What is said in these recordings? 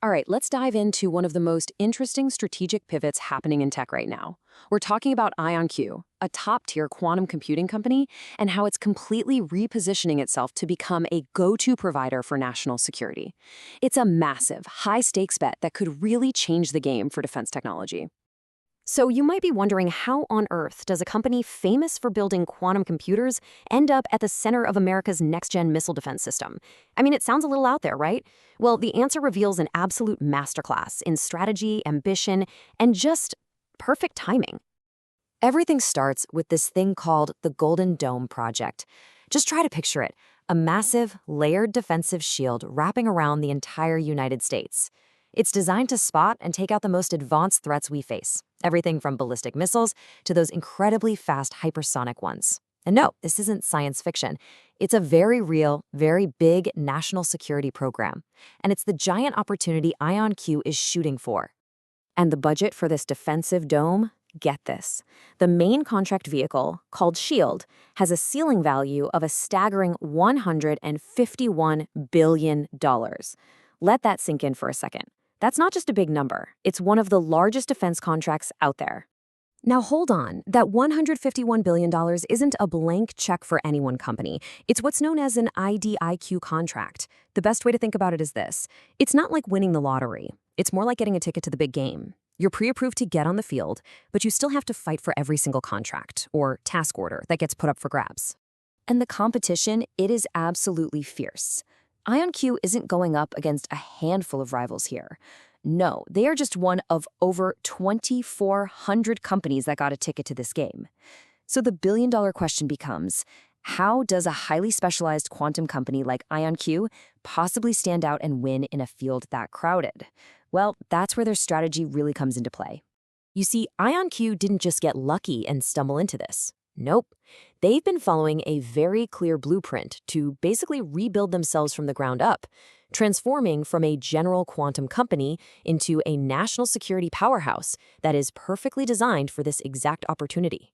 All right, let's dive into one of the most interesting strategic pivots happening in tech right now. We're talking about IonQ, a top-tier quantum computing company, and how it's completely repositioning itself to become a go-to provider for national security. It's a massive, high-stakes bet that could really change the game for defense technology. So you might be wondering, how on earth does a company famous for building quantum computers end up at the center of America's next-gen missile defense system? I mean, it sounds a little out there, right? Well, the answer reveals an absolute masterclass in strategy, ambition, and just perfect timing. Everything starts with this thing called the Golden Dome Project. Just try to picture it, a massive, layered defensive shield wrapping around the entire United States. It's designed to spot and take out the most advanced threats we face, everything from ballistic missiles to those incredibly fast hypersonic ones. And no, this isn't science fiction. It's a very real, very big national security program. And it's the giant opportunity IonQ is shooting for. And the budget for this defensive dome? Get this. The main contract vehicle, called SHIELD, has a ceiling value of a staggering $151 billion. Let that sink in for a second. That's not just a big number. It's one of the largest defense contracts out there. Now hold on, that $151 billion isn't a blank check for any one company. It's what's known as an IDIQ contract. The best way to think about it is this. It's not like winning the lottery. It's more like getting a ticket to the big game. You're pre-approved to get on the field, but you still have to fight for every single contract or task order that gets put up for grabs. And the competition, it is absolutely fierce. IonQ isn't going up against a handful of rivals here. No, they are just one of over 2,400 companies that got a ticket to this game. So the billion-dollar question becomes, how does a highly specialized quantum company like IonQ possibly stand out and win in a field that crowded? Well, that's where their strategy really comes into play. You see, IonQ didn't just get lucky and stumble into this. Nope. They've been following a very clear blueprint to basically rebuild themselves from the ground up, transforming from a general quantum company into a national security powerhouse that is perfectly designed for this exact opportunity.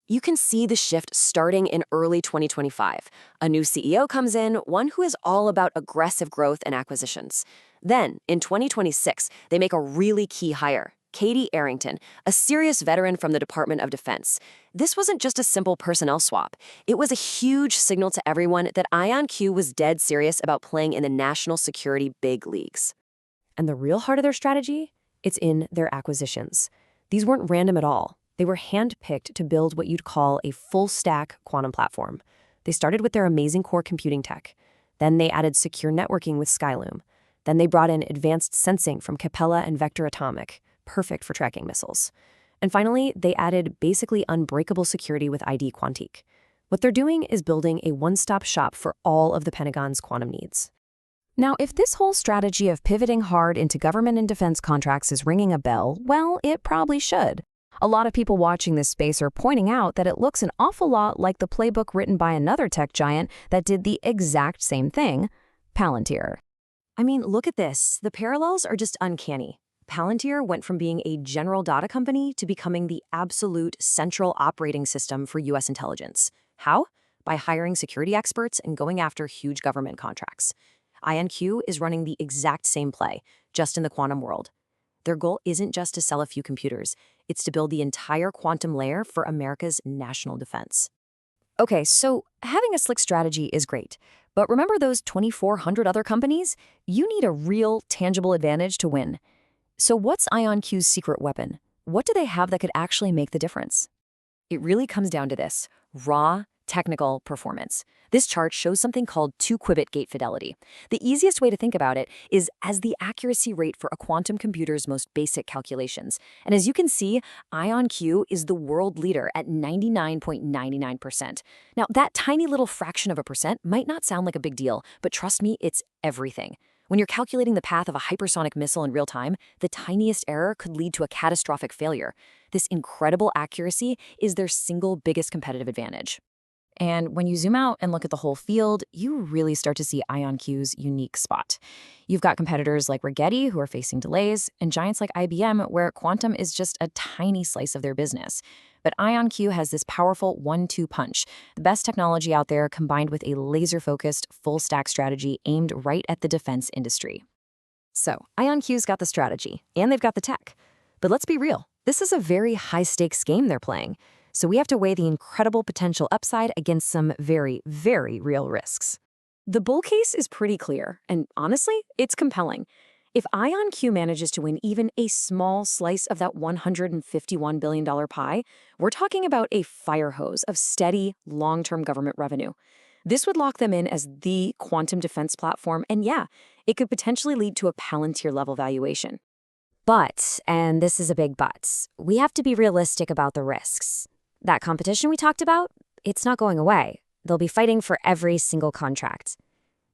You can see the shift starting in early 2025. A new CEO comes in, one who is all about aggressive growth and acquisitions. Then, in 2026, they make a really key hire. Katie Arrington, a serious veteran from the Department of Defense. This wasn't just a simple personnel swap. It was a huge signal to everyone that IonQ was dead serious about playing in the national security big leagues. And the real heart of their strategy? It's in their acquisitions. These weren't random at all. They were handpicked to build what you'd call a full-stack quantum platform. They started with their amazing core computing tech. Then they added secure networking with Skyloom. Then they brought in advanced sensing from Capella and Vector Atomic, perfect for tracking missiles. And finally, they added basically unbreakable security with ID Quantique. What they're doing is building a one-stop shop for all of the Pentagon's quantum needs. Now, if this whole strategy of pivoting hard into government and defense contracts is ringing a bell, well, it probably should. A lot of people watching this space are pointing out that it looks an awful lot like the playbook written by another tech giant that did the exact same thing, Palantir. I mean, look at this. The parallels are just uncanny. Palantir went from being a general data company to becoming the absolute central operating system for U.S. intelligence. How? By hiring security experts and going after huge government contracts. IonQ is running the exact same play, just in the quantum world. Their goal isn't just to sell a few computers, it's to build the entire quantum layer for America's national defense. Okay, so having a slick strategy is great, but remember those 2,400 other companies? You need a real, tangible advantage to win. So what's IonQ's secret weapon? What do they have that could actually make the difference? It really comes down to this: raw, technical performance. This chart shows something called 2-qubit gate fidelity. The easiest way to think about it is as the accuracy rate for a quantum computer's most basic calculations. And as you can see, IonQ is the world leader at 99.99%. Now, that tiny little fraction of a percent might not sound like a big deal, but trust me, it's everything. When you're calculating the path of a hypersonic missile in real time, the tiniest error could lead to a catastrophic failure. This incredible accuracy is their single biggest competitive advantage. And when you zoom out and look at the whole field, you really start to see IonQ's unique spot. You've got competitors like Rigetti, who are facing delays, and giants like IBM, where quantum is just a tiny slice of their business. But IonQ has this powerful 1-2 punch, the best technology out there combined with a laser-focused, full-stack strategy aimed right at the defense industry. So, IonQ's got the strategy, and they've got the tech. But let's be real, this is a very high-stakes game they're playing. So we have to weigh the incredible potential upside against some very, very real risks. The bull case is pretty clear, and honestly, it's compelling. If IonQ manages to win even a small slice of that $151 billion pie, we're talking about a fire hose of steady, long-term government revenue. This would lock them in as the quantum defense platform, and yeah, it could potentially lead to a Palantir-level valuation. But, and this is a big but, we have to be realistic about the risks. That competition we talked about, it's not going away. They'll be fighting for every single contract.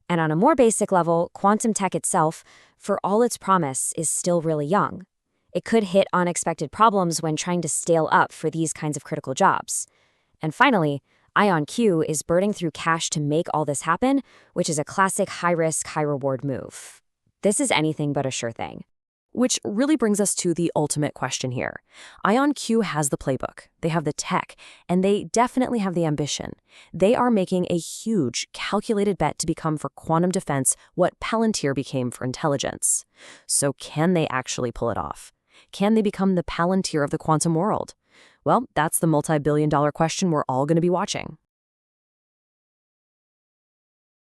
And on a more basic level, quantum tech itself, for all its promise, is still really young. It could hit unexpected problems when trying to scale up for these kinds of critical jobs. And finally, IonQ is burning through cash to make all this happen, which is a classic high-risk, high-reward move. This is anything but a sure thing. Which really brings us to the ultimate question here. IonQ has the playbook, they have the tech, and they definitely have the ambition. They are making a huge, calculated bet to become for quantum defense what Palantir became for intelligence. So can they actually pull it off? Can they become the Palantir of the quantum world? Well, that's the multi-billion-dollar question we're all going to be watching.